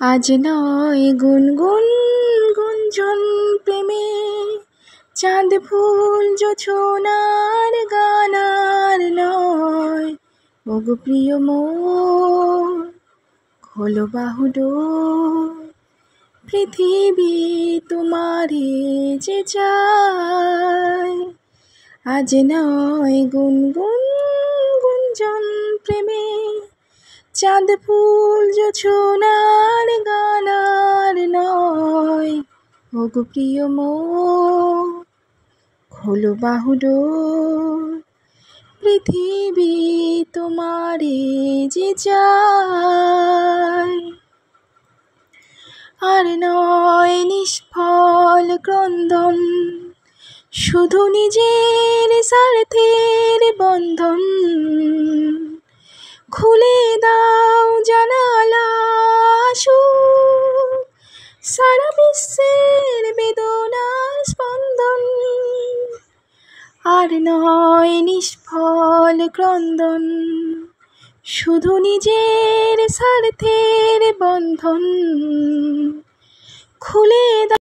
আজ নয় গুনগুন গুঞ্জন প্রেমে, চাঁদ ফুল জোছনার গানার নয়। ওগো প্রিয় মোর খোলো বাহুডোর, পৃথিবী তোমারে যে চায়। আজ নয় গুনগুন গুঞ্জন প্রেমে, চাঁদ ফুল জোছনার গানার নয়। ওগো প্রিয় মোর খোলো বাহুডোর, পৃথিবী তোমারে যে চায়। আর নয় নিষ্ফল ক্রন্দন, শুধু নিজের স্বার্থের বন্ধন। খুলে দাও জানালা আসুক সারা বিশ্বের বেদনার স্পন্দন। আর নয় নিষ্ফল ক্রন্দন, শুধু নিজের স্বার্থের বন্ধন। খুলে